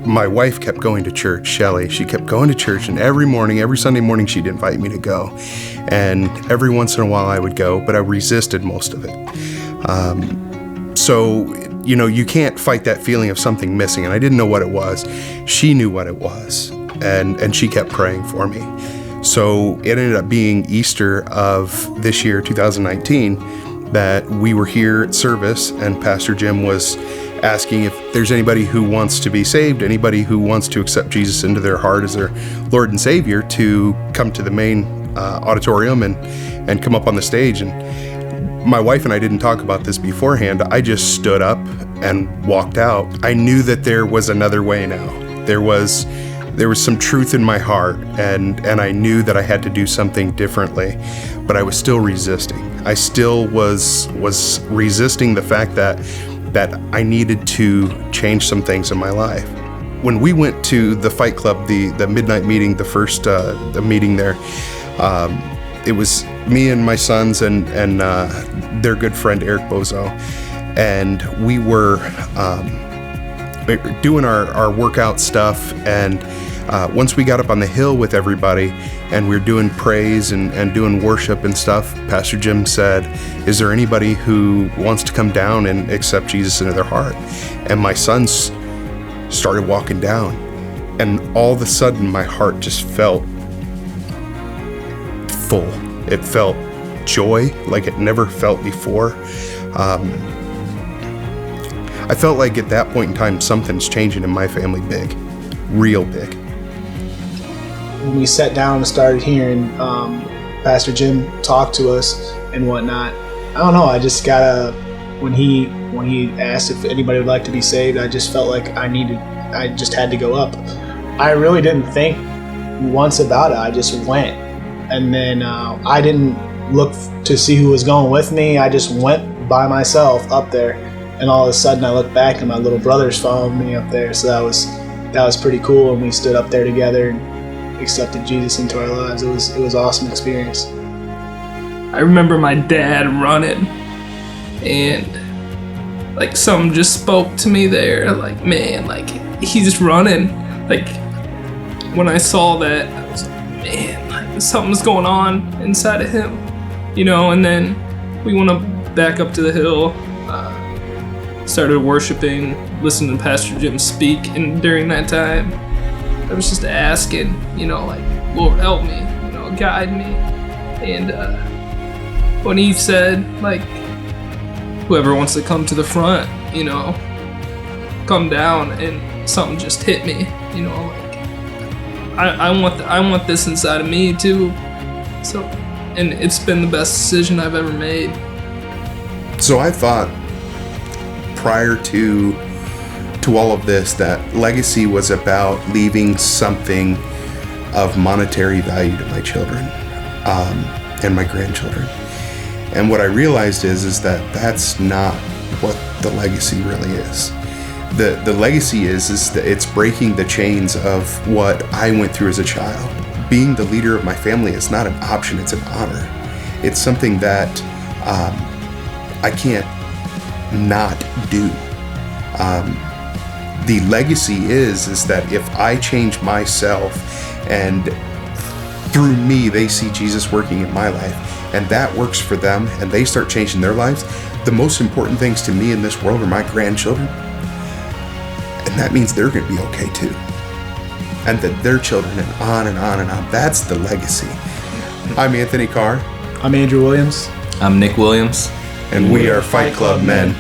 My wife kept going to church, Shelly. She kept going to church, and every morning, every Sunday morning, she'd invite me to go. And every once in a while I would go, but I resisted most of it. So, you can't fight that feeling of something missing, and I didn't know what it was. She knew what it was, and she kept praying for me. So it ended up being Easter of this year, 2019, that we were here at service, and Pastor Jim was asking if there's anybody who wants to be saved, anybody who wants to accept Jesus into their heart as their Lord and Savior, to come to the main auditorium and come up on the stage. And my wife and I didn't talk about this beforehand. I just stood up and walked out. I knew that there was another way now. There was some truth in my heart, and I knew that I had to do something differently, but I was still resisting. I still was resisting the fact that I needed to change some things in my life. When we went to the Fight Club, the midnight meeting, the first the meeting there, it was me and my sons and their good friend Eric Bozo, and we were doing our workout stuff. And once we got up on the hill with everybody and we were doing praise and doing worship and stuff, Pastor Jim said, "Is there anybody who wants to come down and accept Jesus into their heart?" And my sons started walking down, and all of a sudden my heart just felt full. It felt joy like it never felt before. I felt like at that point in time something's changing in my family big, real big. When we sat down and started hearing Pastor Jim talk to us and whatnot, I don't know, I just when he asked if anybody would like to be saved, I just felt like I just had to go up. I really didn't think once about it. I just went. And then I didn't look to see who was going with me. I just went by myself up there. And all of a sudden I looked back and my little brothers followed me up there. So that was pretty cool. And we stood up there together and accepted Jesus into our lives. It was an awesome experience. I remember my dad running, and like something just spoke to me there. Like, man, like he's running. Like when I saw that, I was like, man, like something's going on inside of him, And then we went back up to the hill, started worshiping, listening to Pastor Jim speak, and during that time, I was just asking, like, Lord, help me, guide me. And when he said, like, whoever wants to come to the front, come down, and something just hit me, like, I want this inside of me too. So, and it's been the best decision I've ever made. So I thought prior to all of this that legacy was about leaving something of monetary value to my children and my grandchildren. And what I realized is that that's not what the legacy really is. The legacy is that it's breaking the chains of what I went through as a child. Being the leader of my family is not an option, it's an honor. It's something that I can't not do. The legacy is that if I change myself and through me they see Jesus working in my life and that works for them and they start changing their lives, the most important things to me in this world are my grandchildren. And that means they're going to be okay too. And that their children, and on and on and on. That's the legacy. I'm Anthony Carr. I'm Andrew Williams. I'm Nick Williams. And we are Fight Club Men.